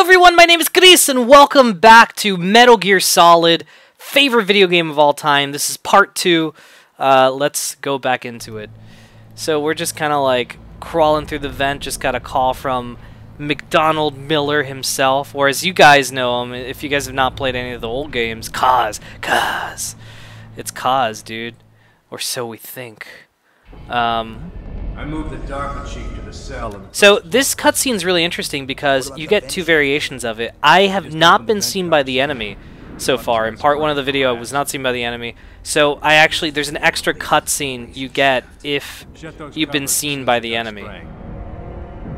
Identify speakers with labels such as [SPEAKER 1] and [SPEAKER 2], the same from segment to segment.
[SPEAKER 1] everyone, my name is Chris, and welcome back to Metal Gear Solid, favorite video game of all time. This is part 2. Let's go back into it. So we're just kind of like crawling through the vent, just got a call from McDonald Miller himself, or as you guys know him, if you guys have not played any of the old games, Kaz. It's Kaz, dude. Or so we think.
[SPEAKER 2] I moved the DARPA chief to the cell.
[SPEAKER 1] So this cutscene is really interesting because you get two variations of it. I have not been seen by the enemy so far. In part 1 of the video, I was not seen by the enemy. So there's an extra cutscene you get if you've been seen by the enemy.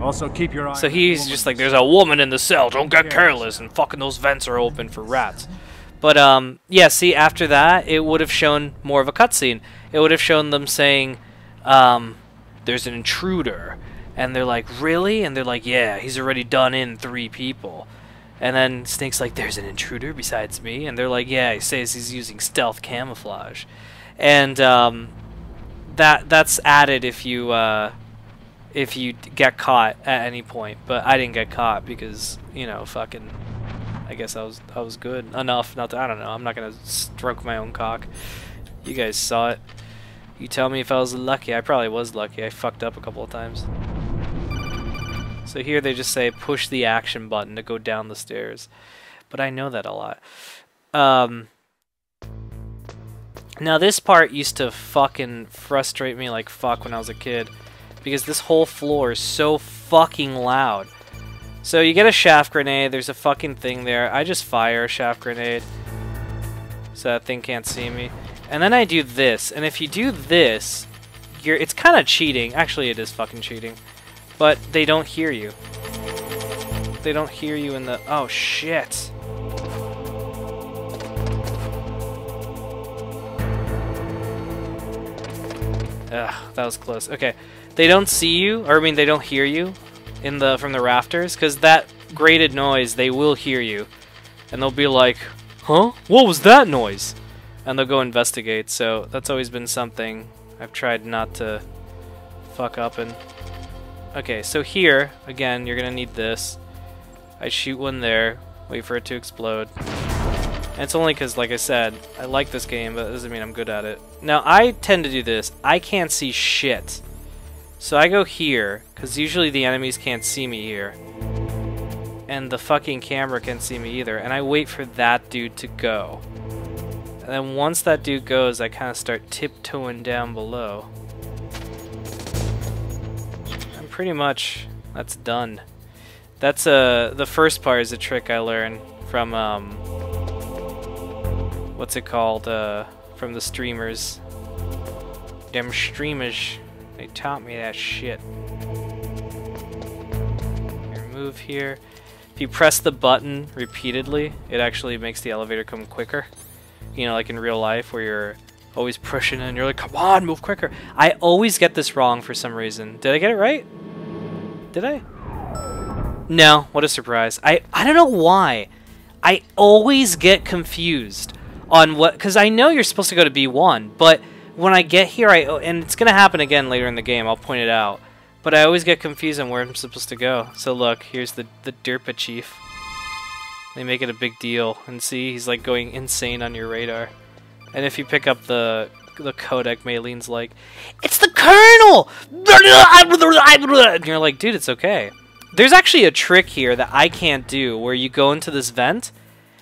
[SPEAKER 2] Also, keep your eye.
[SPEAKER 1] So he's just like, there's a woman in the cell, don't get careless, and fucking those vents are open for rats. But yeah, see, after that, it would have shown more of a cutscene. It would have shown them saying, there's an intruder, and they're like, really? And they're like, yeah, he's already done in 3 people. And then Snake's like, there's an intruder besides me, and they're like, yeah, he says he's using stealth camouflage. And that's added if you get caught at any point. But I didn't get caught because, you know, fucking, I guess I was good enough not to, I don't know, I'm not gonna stroke my own cock. You guys saw it. You tell me if I was lucky. I probably was lucky. I fucked up a couple of times. So here they just say push the action button to go down the stairs. But I know that a lot. Now this part used to fucking frustrate me like fuck when I was a kid. Because this whole floor is so fucking loud. So you get a shaft grenade. There's a fucking thing there. I just fire a shaft grenade. So that thing can't see me. And then I do this, and if you do this, it's kind of cheating. Actually, it is fucking cheating. But they don't hear you. They don't hear you in the... Oh, shit. Ugh, that was close. Okay. They don't see you, or I mean, they don't hear you in from the rafters, because that grated noise, they will hear you. And they'll be like, huh? What was that noise? And they'll go investigate, so that's always been something I've tried not to fuck up in. Okay, so here, again, you're gonna need this. I shoot one there, wait for it to explode. And it's only because, like I said, I like this game, but that doesn't mean I'm good at it. Now, I tend to do this. I can't see shit. So I go here, because usually the enemies can't see me here. And the fucking camera can't see me either, and I wait for that dude to go. And then once that dude goes, I kind of start tiptoeing down below. And pretty much, that's done. That's the first part is a trick I learned from, what's it called, from the streamers. Them streamers, they taught me that shit. Move here. If you press the button repeatedly, it actually makes the elevator come quicker. You know, like in real life where you're always pushing and you're like, come on, move quicker. I always get this wrong for some reason. Did I get it right? Did I? No, what a surprise. I don't know why. I always get confused on what, because I know you're supposed to go to B1, but when I get here, and it's going to happen again later in the game, I'll point it out, but I always get confused on where I'm supposed to go. So look, here's the DARPA chief. They make it a big deal, and see, he's like going insane on your radar. And if you pick up the codec, Maylene's like, it's the Colonel! And you're like, dude, it's okay. There's actually a trick here that I can't do, where you go into this vent,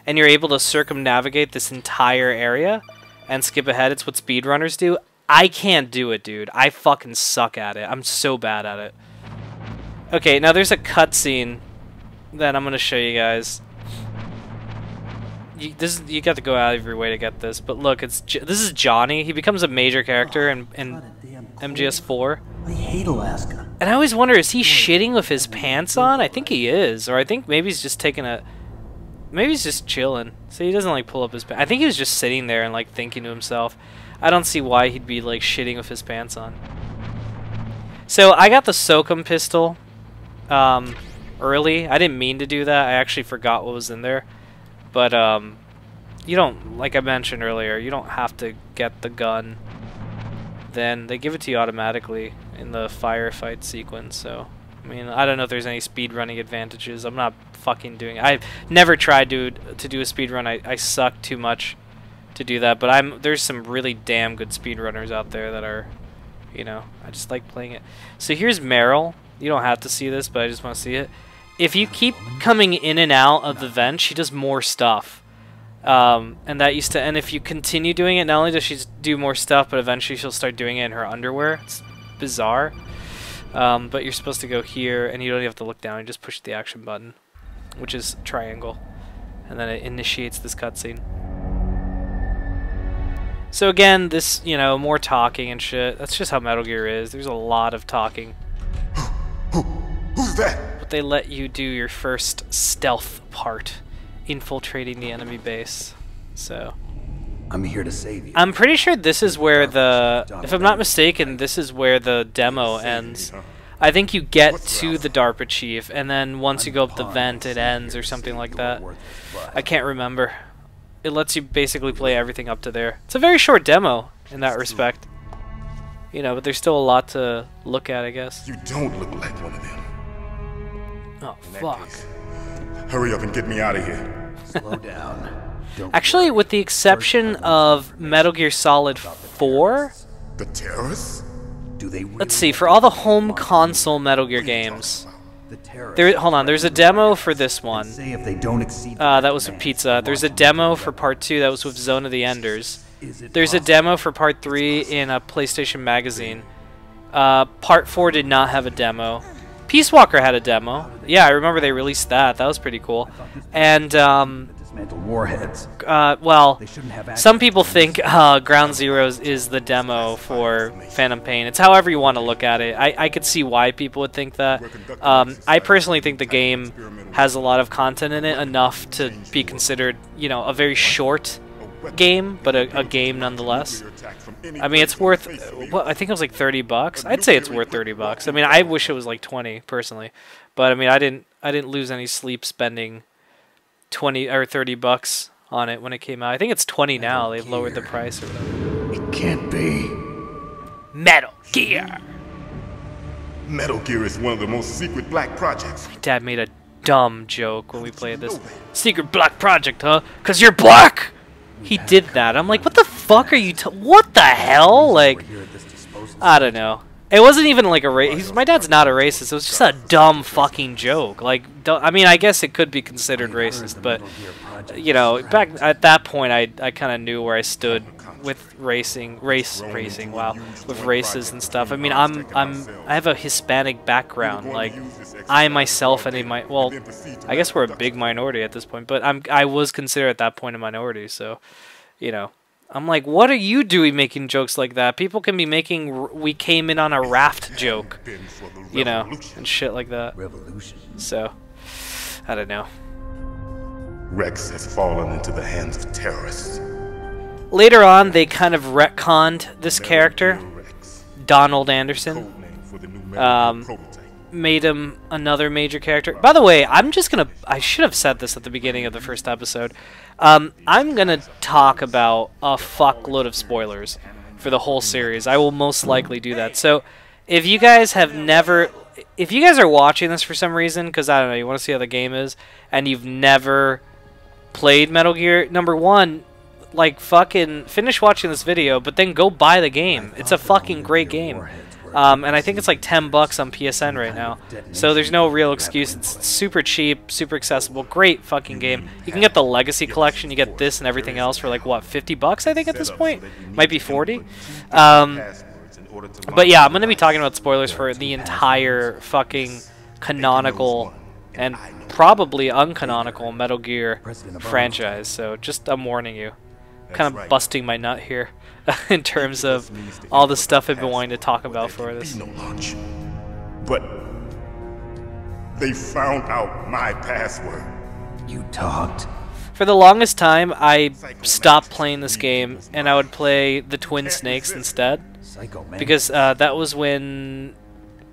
[SPEAKER 1] and you're able to circumnavigate this entire area, and skip ahead. It's what speedrunners do. I can't do it, dude. I fucking suck at it. I'm so bad at it. Okay, now there's a cutscene that I'm going to show you guys. You got to go out of your way to get this, but look, this is Johnny. He becomes a major character in MGS4.
[SPEAKER 3] I hate Alaska.
[SPEAKER 1] And I always wonder, is he shitting with his pants on? I think he is, or I think maybe he's just taking a... Maybe he's just chilling. So he doesn't like pull up his pants. I think he was just sitting there and like thinking to himself. I don't see why he'd be like shitting with his pants on. So I got the Soakum pistol early. I didn't mean to do that. I actually forgot what was in there. But, you don't, like I mentioned earlier, you don't have to get the gun. Then they give it to you automatically in the firefight sequence, so I mean, I don't know if there's any speedrunning advantages. I'm not fucking doing it. I've never tried to do a speedrun. I suck too much to do that, but there's some really damn good speedrunners out there that are, you know, I just like playing it. So here's Meryl. You don't have to see this, but I just want to see it. If you keep coming in and out of the vent, she does more stuff. And if you continue doing it, not only does she do more stuff, but eventually she'll start doing it in her underwear. It's bizarre. But you're supposed to go here, and you don't even have to look down. You just push the action button, which is triangle. And then it initiates this cutscene. So again, this, you know, more talking and shit. That's just how Metal Gear is. There's a lot of talking.
[SPEAKER 3] Who's that?
[SPEAKER 1] But they let you do your first stealth part, infiltrating the enemy base. So
[SPEAKER 4] I'm here to save you.
[SPEAKER 1] I'm pretty sure this is where if I'm not mistaken, this is where the demo ends. I think you get to the DARPA chief, and then once you go up the vent, it ends or something like that. I can't remember. It lets you basically play everything up to there. It's a very short demo in that respect. You know, but there's still a lot to look at, I guess.
[SPEAKER 3] You don't look like one of them.
[SPEAKER 1] Oh, fuck.
[SPEAKER 3] Hurry up and get me out of here.
[SPEAKER 4] Slow down.
[SPEAKER 1] Actually, with the exception of Metal Gear Solid 4,
[SPEAKER 3] The terrorists?
[SPEAKER 4] Do they really
[SPEAKER 1] let's see, for all the home console Metal Gear games, hold on, there's a demo for this one.
[SPEAKER 4] say if they don't exceed
[SPEAKER 1] That was with Pizza. There's a demo for Part 2 that was with Zone of the Enders. There's a demo for Part 3 in a PlayStation Magazine. Part 4 did not have a demo. Peace Walker had a demo. Yeah, I remember they released that. That was pretty cool. And,
[SPEAKER 4] dismantle warheads.
[SPEAKER 1] well,
[SPEAKER 4] They shouldn't have
[SPEAKER 1] some people think Ground Zeroes is the demo for Phantom Pain. It's however you want to look at it. I could see why people would think that. I personally think the game has a lot of content in it, enough to be considered, you know, a very short game, but a game nonetheless. I mean, it's worth, well, I think it was like $30. I'd say it's worth $30. I mean, I wish it was like 20 personally, but I mean, I didn't lose any sleep spending 20 or $30 on it when it came out. I think it's 20 now. They've lowered the price or whatever.
[SPEAKER 4] It can't be.
[SPEAKER 1] Metal Gear.
[SPEAKER 3] Metal Gear is one of the most secret black projects.
[SPEAKER 1] My dad made a dumb joke when we played this. Secret black project, huh? 'Cause you're black. He did that. I'm like, what the fuck are you? What the hell? Like, I don't know. It wasn't even like a my dad's not a racist. It was just a dumb fucking joke. Like, I mean, I guess it could be considered racist, but you know, back at that point, I kind of knew where I stood with race racing. Wow, with races and stuff. I mean, I have a Hispanic background. Like, I myself and well, I guess we're a big minority at this point, but I was considered at that point a minority. So, you know. I'm like, what are you doing making jokes like that? People can be making we came in on a raft joke, you know, and shit like that. So, I don't know.
[SPEAKER 3] Rex has fallen into the hands of terrorists.
[SPEAKER 1] Later on, they kind of retconned this character, Donald Anderson, made him another major character. By the way, I should have said this at the beginning of the first episode. I'm gonna talk about a fuckload of spoilers for the whole series. I will most likely do that. So, if you guys are watching this for some reason, because I don't know, you want to see how the game is, and you've never played Metal Gear, number one, like, fucking finish watching this video, but then go buy the game. It's a fucking great game. And I think it's like $10 on PSN right now. So there's no real excuse. It's super cheap, super accessible, great fucking game. You can get the Legacy Collection. You get this and everything else for like, what, $50 I think at this point? Might be 40. But yeah, I'm going to be talking about spoilers for the entire fucking canonical and probably uncanonical Metal Gear franchise. So just, I'm warning you. Kind of busting my nut here in terms of all the stuff I've been wanting to talk about for this.
[SPEAKER 3] But they found out my password.
[SPEAKER 4] You talked.
[SPEAKER 1] For the longest time, I stopped playing this game and I would play the Twin Snakes instead, because that was when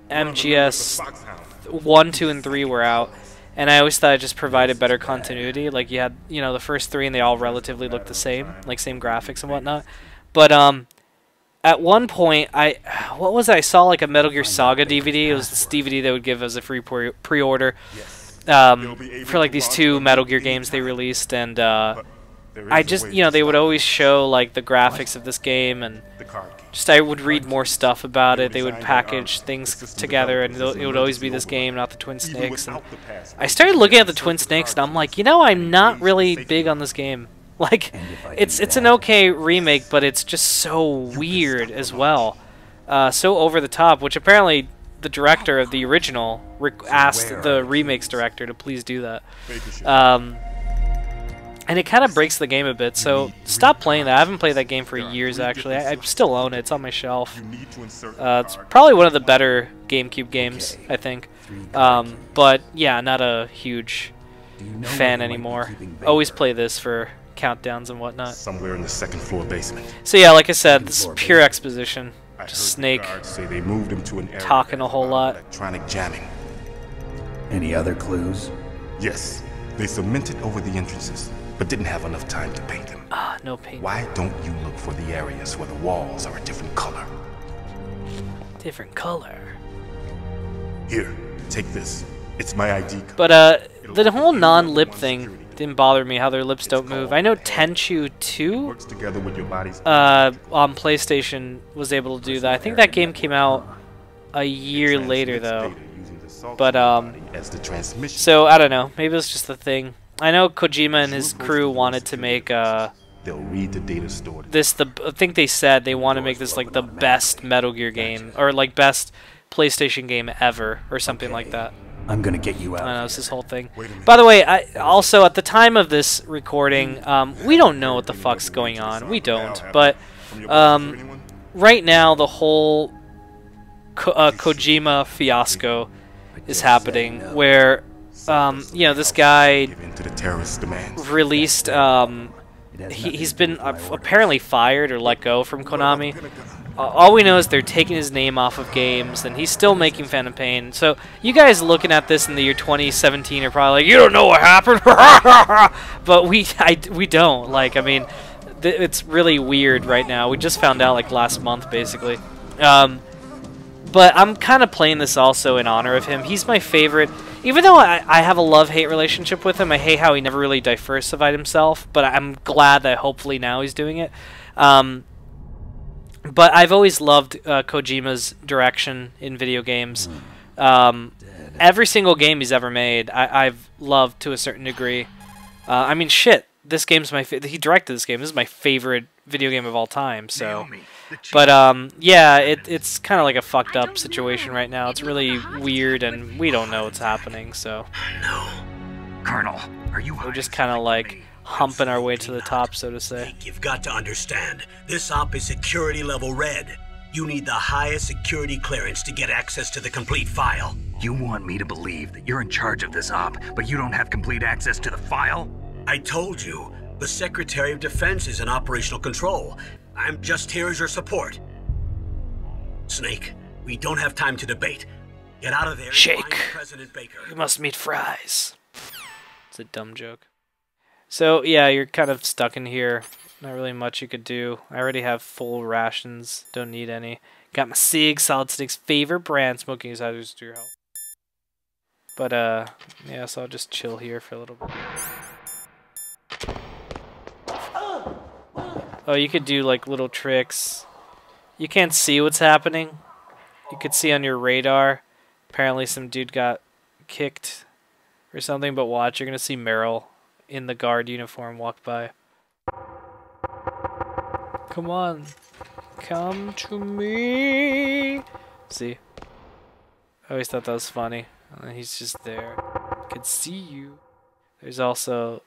[SPEAKER 1] MGS 1, 2, and 3 were out. And I always thought it just provided better continuity. Like, you had, you know, the first 3 and they all relatively looked the same, like same graphics and whatnot. But at one point, I saw like a Metal Gear Saga DVD. It was this DVD they would give as a free pre-order. for like these 2 Metal Gear games they released, and I just, you know, they would always show like the graphics of this game, and just I would read more stuff about it. They would package things together, and it would always be this game, not the Twin Snakes. And I started looking at the Twin Snakes, and I'm like, you know, I'm not really big on this game. Like, it's an okay remake, but it's just so weird as well, so over the top. Which apparently the director of the original asked the remake's director to please do that. And it kind of breaks the game a bit, so stop playing that. I haven't played that game for years, actually. I still own it. It's on my shelf. It's probably one of the better GameCube games, I think. But yeah, not a huge fan anymore. Always play this for countdowns and whatnot.
[SPEAKER 3] Somewhere in the second floor basement.
[SPEAKER 1] So yeah, like I said, this is pure exposition. Just Snake
[SPEAKER 3] say they moved him to an area
[SPEAKER 1] talking a whole lot.
[SPEAKER 3] Electronic jamming.
[SPEAKER 4] Any other clues?
[SPEAKER 3] Yes, they cemented over the entrances, but didn't have enough time to paint them.
[SPEAKER 1] Ah, no paint.
[SPEAKER 3] Why don't you look for the areas where the walls are a different color?
[SPEAKER 1] Different color.
[SPEAKER 3] Here, take this. It's my ID card.
[SPEAKER 1] But the whole non-lip thing didn't bother me, how their lips don't move. I know Tenchu 2
[SPEAKER 3] Works together with your body's
[SPEAKER 1] on PlayStation was able to do that. I think that game came out a year later though. But so I don't know, maybe it's just the thing. I know Kojima and his crew wanted to make
[SPEAKER 3] they'll read the data stored.
[SPEAKER 1] I think they said they want to make this like the best Metal Gear game, or like best PlayStation game ever, or something like that.
[SPEAKER 4] I'm gonna get you out.
[SPEAKER 1] I don't know, it's this whole thing. By the way, also at the time of this recording, we don't know what the fuck's going on. We don't. But right now, the whole Kojima fiasco is happening, where you know, this guy released. He's been apparently fired or let go from Konami. All we know is they're taking his name off of games, and he's still making Phantom Pain. So you guys looking at this in the year 2017 are probably like, you don't know what happened, but we don't. Like, I mean, it's really weird right now. We just found out like last month, basically. But I'm kind of playing this also in honor of him. He's my favorite. Even though I have a love-hate relationship with him, I hate how he never really diversified himself, but I'm glad that hopefully now he's doing it. But I've always loved Kojima's direction in video games. Every single game he's ever made, I've loved to a certain degree. I mean, shit, this game's my he directed this game. This is my favorite video game of all time. So, but yeah, it's kind of like a fucked up situation right now. It's really weird, and we don't know what's happening. So,
[SPEAKER 4] No, Colonel, are you?
[SPEAKER 1] We're just kind of like humping our way to the top, so to say.
[SPEAKER 5] You've got to understand, this op is security level red. You need the highest security clearance to get access to the complete file.
[SPEAKER 4] You want me to believe that you're in charge of this op, but you don't have complete access to the file?
[SPEAKER 5] I told you, the Secretary of Defense is in operational control. I'm just here as your support. Snake, we don't have time to debate. Get out of there and
[SPEAKER 1] Shake.
[SPEAKER 5] find President Baker.
[SPEAKER 1] You must meet Fries. It's a dumb joke. So, yeah, you're kind of stuck in here. Not really much you could do. I already have full rations. Don't need any. Got my SIG, Solid Snake's favorite brand. Smoking is hazardous to your health. But, yeah, so I'll just chill here for a little bit. Oh, you could do, like, little tricks. You can't see what's happening. You could see on your radar. Apparently some dude got kicked or something, but watch, you're going to see Meryl in the guard uniform walk by. Come on. Come to me. See? I always thought that was funny. He's just there. I could see you. There's also...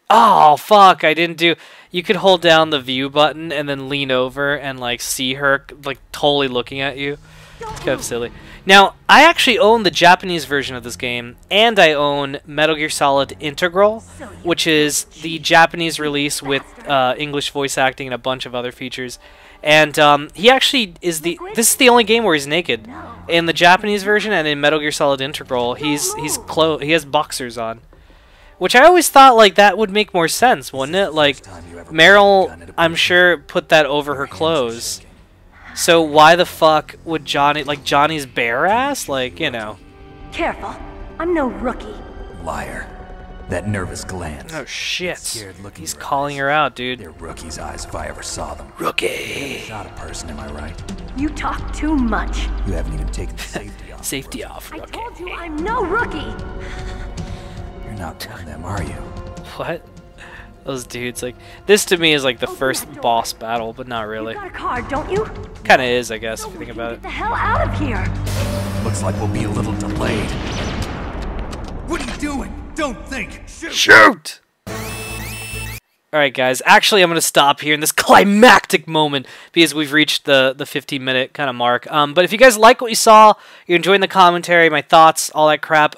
[SPEAKER 1] Oh, fuck, I didn't do... You could hold down the view button and then lean over and, like, see her, like, totally looking at you. It's kind of silly. Now, I actually own the Japanese version of this game, and I own Metal Gear Solid Integral, which is the Japanese release with English voice acting and a bunch of other features. And he actually is the... This is the only game where he's naked. In the Japanese version and in Metal Gear Solid Integral, he has boxers on. Which I always thought, like, that would make more sense, wouldn't it? Like, Meryl, I'm sure, put that over her clothes. So why the fuck would Johnny, like, Johnny's bare ass? Like, you know.
[SPEAKER 6] Careful, I'm no rookie. Liar. That nervous glance.
[SPEAKER 1] Oh shit.
[SPEAKER 6] Scared-looking
[SPEAKER 1] He's
[SPEAKER 6] brothers.
[SPEAKER 1] calling her out, dude.
[SPEAKER 6] They're rookie's eyes if I ever saw them.
[SPEAKER 1] Rookie.
[SPEAKER 6] Not a person, am I right?
[SPEAKER 7] You talk too much.
[SPEAKER 6] You haven't even taken the safety off.
[SPEAKER 1] Safety off,
[SPEAKER 7] I
[SPEAKER 1] rookie.
[SPEAKER 7] told you I'm no rookie.
[SPEAKER 6] You're not one of them, are you?
[SPEAKER 1] What? Those dudes, like, this to me is like the first boss battle, but not really.
[SPEAKER 7] You got a card, don't you?
[SPEAKER 1] Kinda is, I guess, if you think about
[SPEAKER 7] Get
[SPEAKER 1] it.
[SPEAKER 7] the hell out of here.
[SPEAKER 6] Looks like we'll be a little delayed. What are you doing? Don't think.
[SPEAKER 1] Shoot! Alright guys, actually I'm going to stop here in this climactic moment because we've reached the 15-minute kind of mark. But if you guys like what you saw, you're enjoying the commentary, my thoughts, all that crap,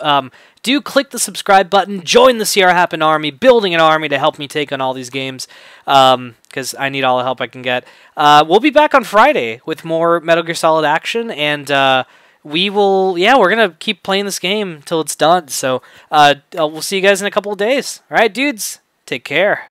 [SPEAKER 1] do click the subscribe button, join the Sierra Happen Army, building an army to help me take on all these games, because I need all the help I can get. We'll be back on Friday with more Metal Gear Solid action, and we're going to keep playing this game till it's done. So we'll see you guys in a couple of days. Alright, dudes, take care.